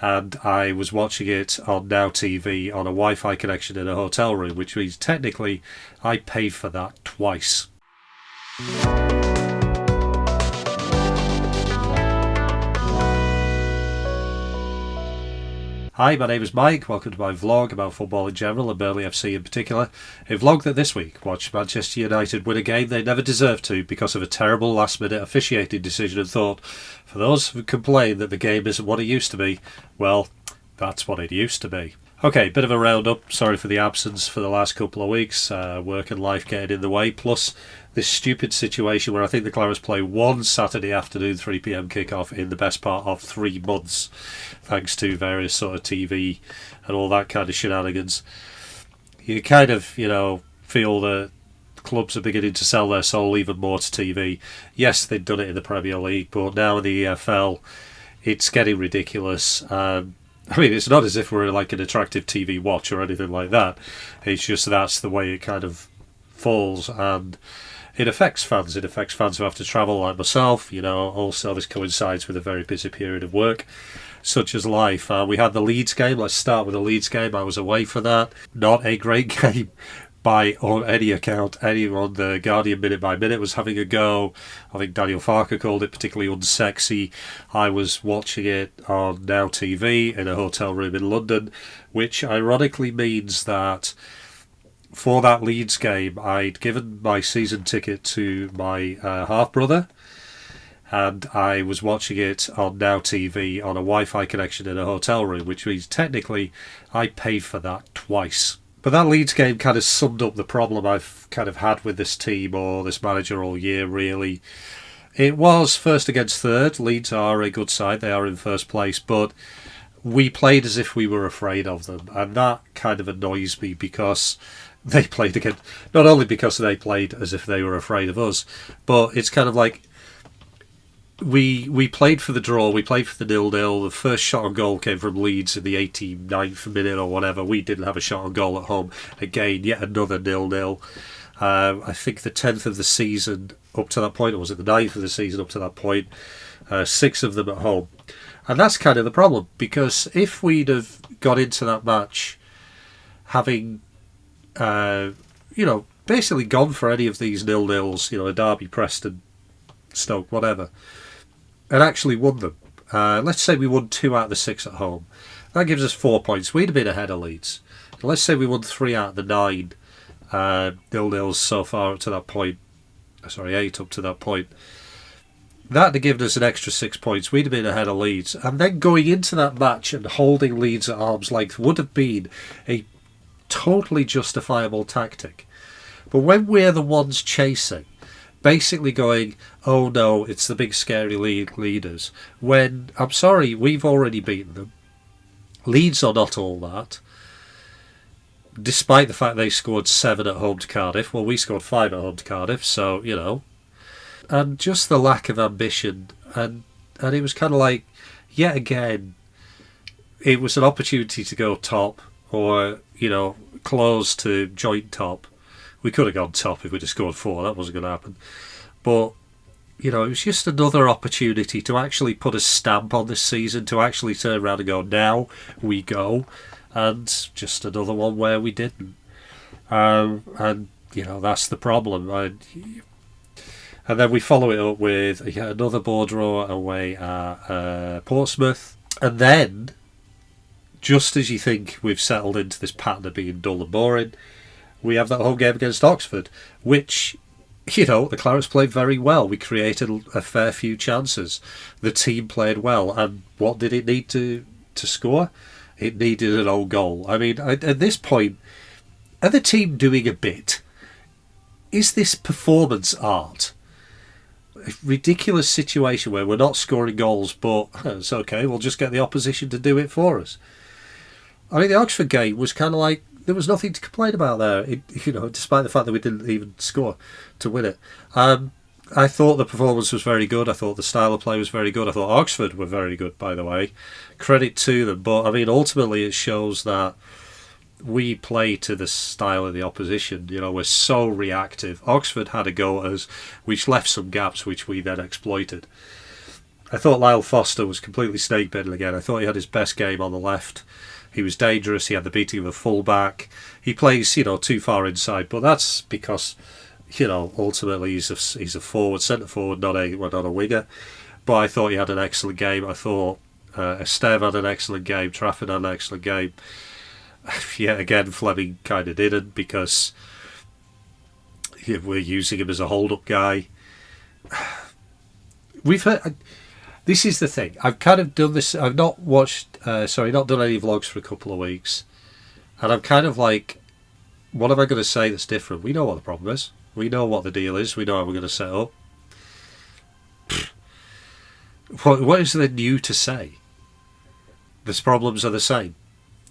and I was watching it on Now TV on a Wi-Fi connection in a hotel room, which means technically I paid for that twice. Hi, my name is Mike. Welcome to my vlog about football in general and Burnley FC in particular. A vlog that this week watched Manchester United win a game they never deserved to because of a terrible last-minute officiating decision, and thought, for those who complain that the game isn't what it used to be, well, that's what it used to be. Okay, bit of a roundup. Sorry for the absence for the last couple of weeks. Work and life getting in the way, plus this stupid situation where I think the Clarets play one Saturday afternoon 3pm kickoff in the best part of 3 months, thanks to various sort of TV and all that kind of shenanigans. You kind of, feel that clubs are beginning to sell their soul even more to TV. Yes, they've done it in the Premier League, but now in the EFL, it's getting ridiculous. It's not as if we're like an attractive TV watch or anything like that. It's just that's the way it kind of falls, and it affects fans. It affects fans who have to travel like myself. Also this coincides with a very busy period of work, such as life. We had the Leeds game. Let's start with the Leeds game. I was away for that. Not a great game by on any account. Anyone, the Guardian Minute by Minute was having a go. I think Daniel Farker called it particularly unsexy. I was watching it on Now TV in a hotel room in London, which ironically means that for that Leeds game I'd given my season ticket to my half-brother, and I was watching it on Now TV on a Wi-Fi connection in a hotel room, which means technically I paid for that twice. But that Leeds game kind of summed up the problem I've kind of had with this team or this manager all year, really. It was first against third. Leeds are a good side. They are in first place. But we played as if we were afraid of them. And that kind of annoys me because they played against... Not only because they played as if they were afraid of us, but it's kind of like... We played for the draw, we played for the 0-0. The first shot on goal came from Leeds in the 89th minute or whatever. We didn't have a shot on goal at home. Again, yet another 0-0. I think the 10th of the season up to that point, or was it the 9th of the season up to that point? 6 of them at home. And that's kind of the problem, because if we'd have got into that match having, basically gone for any of these 0-0s, a Derby, Preston, Stoke, whatever, and actually won them. Let's say we won 2 out of the 6 at home. That gives us 4 points. We'd have been ahead of Leeds. And let's say we won 3 out of the 9 0-0s so far up to that point. 8 up to that point. That'd have given us an extra 6 points. We'd have been ahead of Leeds. And then going into that match and holding Leeds at arm's length would have been a totally justifiable tactic. But when we're the ones chasing, basically going, oh no, it's the big scary league leaders, when, I'm sorry, we've already beaten them. Leeds are not all that, despite the fact they scored 7 at home to Cardiff. Well, we scored 5 at home to Cardiff, so, and just the lack of ambition, and it was kind of like, yet again, it was an opportunity to go top, or, close to joint top. We could have gone top if we'd have scored 4. That wasn't going to happen. But, it was just another opportunity to actually put a stamp on this season, to actually turn around and go, now we go. And just another one where we didn't. That's the problem. And then we follow it up with another ball draw away at Portsmouth. And then, just as you think we've settled into this pattern of being dull and boring, we have that home game against Oxford, which, the Clarets played very well. We created a fair few chances. The team played well. And what did it need to score? It needed an own goal. At this point, are the team doing a bit? Is this performance art? A ridiculous situation where we're not scoring goals, but it's okay, we'll just get the opposition to do it for us. The Oxford game was kind of like, there was nothing to complain about there, despite the fact that we didn't even score to win it. I thought the performance was very good. I thought the style of play was very good. I thought Oxford were very good, by the way. Credit to them. But, ultimately it shows that we play to the style of the opposition. We're so reactive. Oxford had a go at us, which left some gaps, which we then exploited. I thought Lyle Foster was completely snake-bitten again. I thought he had his best game on the left. He was dangerous. He had the beating of a full-back. He plays, too far inside, but that's because, ultimately he's a forward, centre-forward, not a winger. But I thought he had an excellent game. I thought Esteve had an excellent game. Trafford had an excellent game. Yet again, Fleming kind of didn't because we're using him as a hold-up guy. We've heard... This is the thing. I've kind of done this. I've not not done any vlogs for a couple of weeks. And I'm kind of like, what am I going to say that's different? We know what the problem is. We know what the deal is. We know how we're going to set up. What is there new to say? The problems are the same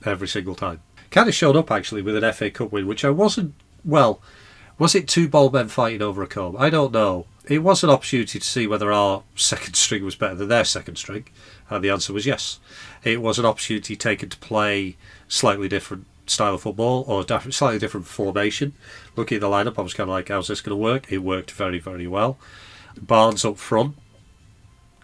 every single time. Kind of showed up actually with an FA Cup win, which I wasn't, was it two bold men fighting over a comb? I don't know. It was an opportunity to see whether our second string was better than their second string, and the answer was yes. It was an opportunity taken to play slightly different style of football or slightly different formation. Looking at the lineup, I was kind of like, how's this going to work? It worked very, very well. Barnes up front.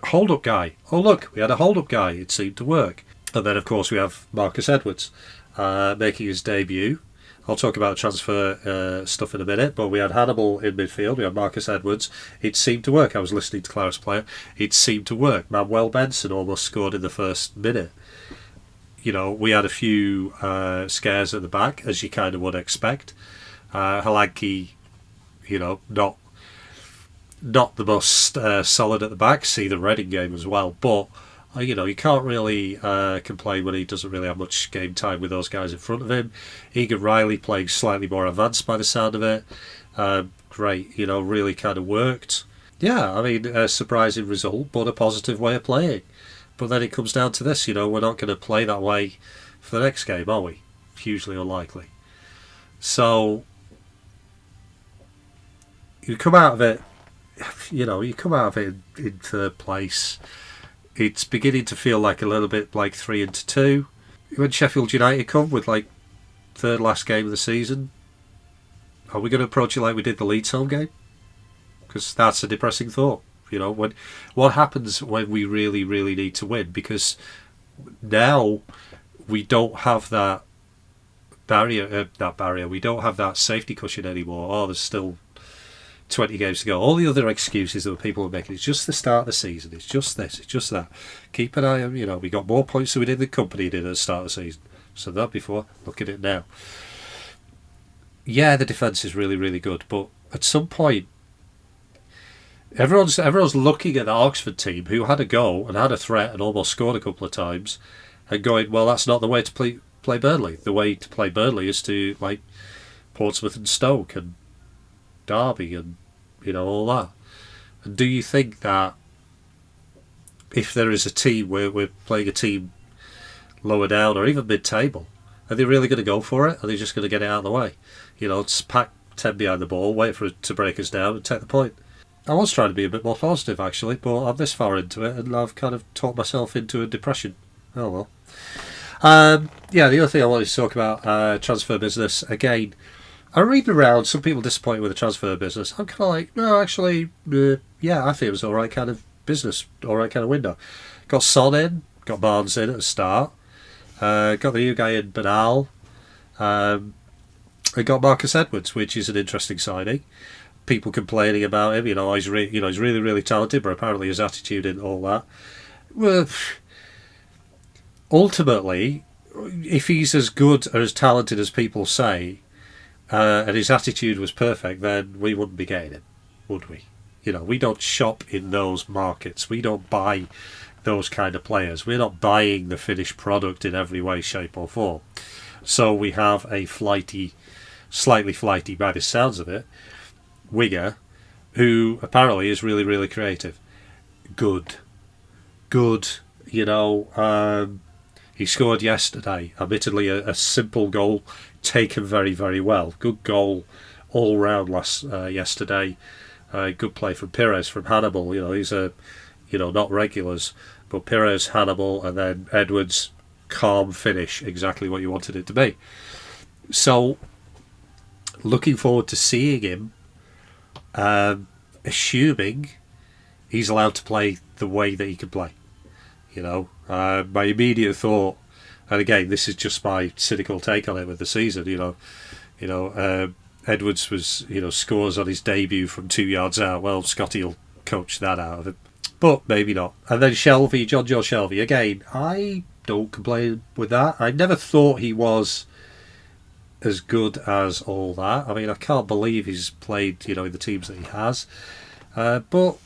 Hold-up guy. Oh, look, we had a hold-up guy. It seemed to work. And then, of course, we have Marcus Edwards making his debut. I'll talk about transfer stuff in a minute, but we had Hannibal in midfield, we had Marcus Edwards. It seemed to work. I was listening to Claris Player. It seemed to work. Manuel Benson almost scored in the first minute. We had a few scares at the back, as you kind of would expect. Halanki, not the most solid at the back. See the Reading game as well, but you can't really complain when he doesn't really have much game time with those guys in front of him. Egan Riley playing slightly more advanced by the sound of it. Great, really kind of worked. Yeah, a surprising result, but a positive way of playing. But then it comes down to this, we're not going to play that way for the next game, are we? Hugely unlikely. So, you come out of it, in third place. It's beginning to feel like a little bit like 3-2. When Sheffield United come with third last game of the season, are we going to approach it like we did the Leeds home game? Because that's a depressing thought. What happens when we really, really need to win? Because now we don't have that barrier. We don't have that safety cushion anymore. Oh, there's still 20 games to go. All the other excuses that people are making, it's just the start of the season, it's just this, it's just that. Keep an eye on, we got more points than we did the company did at the start of the season. So that before, look at it now. Yeah, the defence is really, really good, but at some point, everyone's looking at the Oxford team who had a go and had a threat and almost scored a couple of times and going, well, that's not the way to play Burnley. The way to play Burnley is to, Portsmouth and Stoke and Derby and all that. And do you think that if there is a team where we're playing a team lower down or even mid-table, are they really going to go for it? Are they just going to get it out of the way? Just pack 10 behind the ball, wait for it to break us down and take the point. I was trying to be a bit more positive actually, but I'm this far into it and I've kind of talked myself into a depression. Oh well. The other thing I wanted to talk about, transfer business again. I'm reading around, some people disappointed with the transfer business. I'm kind of like, no, actually, I think it was alright kind of business, alright kind of window. Got Son in, got Barnes in at the start, got the new guy in, Bernal, and got Marcus Edwards, which is an interesting signing. People complaining about him, he's really, really talented, but apparently his attitude and all that. Well, ultimately, if he's as good or as talented as people say, and his attitude was perfect, then we wouldn't be getting him, would we? We don't shop in those markets. We don't buy those kind of players. We're not buying the finished product in every way, shape or form. So we have a slightly flighty by the sounds of it, winger, who apparently is really, really creative. Good. He scored yesterday, admittedly a simple goal, taken very, very well. Good goal all round yesterday. Good play from Pires, from Hannibal. These are, not regulars, but Pires, Hannibal, and then Edwards, calm finish, exactly what you wanted it to be. So, looking forward to seeing him, assuming he's allowed to play the way that he could play. My immediate thought, and again, this is just my cynical take on it with the season. Edwards was scores on his debut from 2 yards out. Well, Scotty will coach that out of him, but maybe not. And then Shelvey, John Joe Shelvey, again, I don't complain with that. I never thought he was as good as all that. I mean, I can't believe he's played in the teams that he has, but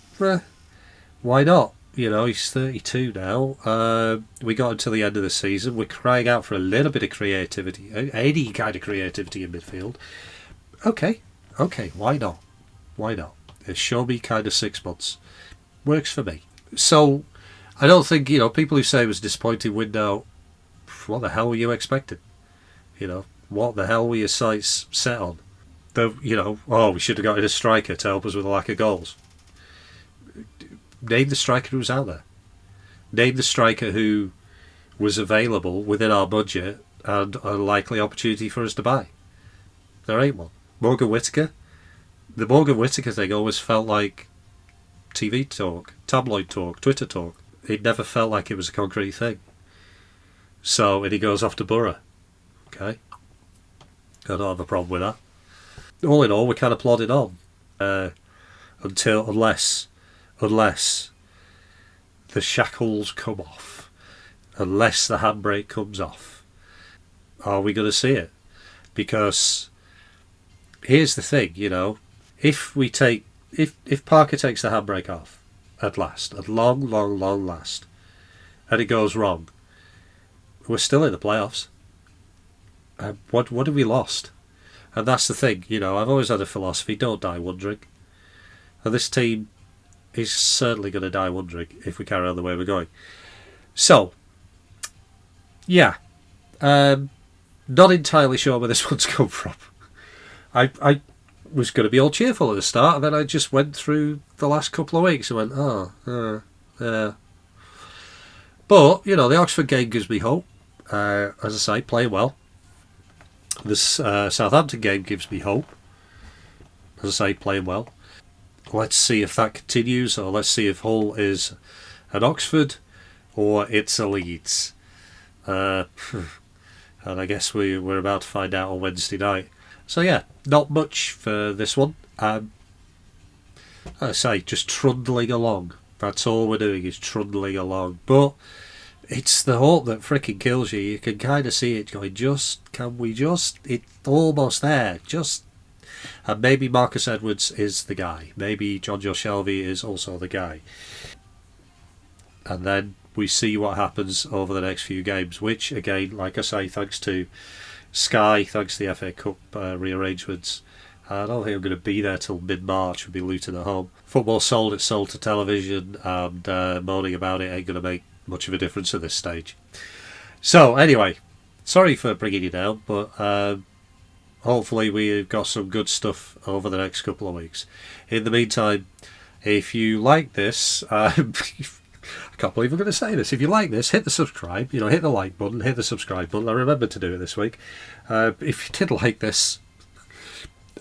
why not? He's 32 now. We got until the end of the season. We're crying out for a little bit of creativity, any kind of creativity in midfield. Okay, why not? Show me kind of 6 months. Works for me. So, I don't think, people who say it was a disappointing window, what the hell were you expecting? What the hell were your sights set on? We should have got in a striker to help us with a lack of goals. Name the striker who's out there. Name the striker who was available within our budget and a likely opportunity for us to buy. There ain't one. Morgan Whittaker. The Morgan Whittaker thing always felt like TV talk, tabloid talk, Twitter talk. It never felt like it was a concrete thing. So, and he goes off to Borough. Okay. I don't have a problem with that. All in all, we're kind of plodding on. Unless the shackles come off, unless the handbrake comes off, are we going to see it? Because here's the thing, if Parker takes the handbrake off at long last, and it goes wrong, we're still in the playoffs. What have we lost? And that's the thing, I've always had a philosophy: don't die wondering. And this team is certainly going to die wondering if we carry on the way we're going. So, yeah, not entirely sure where this one's come from. I was going to be all cheerful at the start, and then I just went through the last couple of weeks and went, yeah. But, the Oxford game gives me hope. As I say, playing well. This Southampton game gives me hope. As I say, playing well. Let's see if that continues, or let's see if Hull is an Oxford or it's a Leeds. And I guess we're about to find out on Wednesday night. So yeah, not much for this one. As I say, just trundling along. That's all we're doing, is trundling along. But it's the hope that frickin' kills you. You can kind of see it going, it's almost there. And maybe Marcus Edwards is the guy. Maybe John Joe Shelvey is also the guy. And then we see what happens over the next few games, which, again, like I say, thanks to Sky, thanks to the FA Cup rearrangements, I don't think I'm going to be there till mid-March. We'll be Luton at home. Football sold, it's sold to television, and moaning about it ain't going to make much of a difference at this stage. So, anyway, sorry for bringing you down, but hopefully we've got some good stuff over the next couple of weeks. In the meantime, if you like this, I can't believe I'm going to say this. If you like this, hit the subscribe, hit the like button, hit the subscribe button. I remembered to do it this week. If you did like this,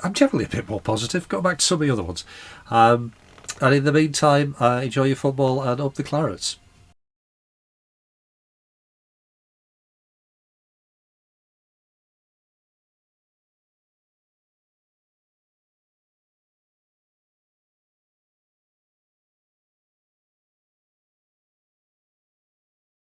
I'm generally a bit more positive. Go back to some of the other ones. And in the meantime, enjoy your football and up the Clarets.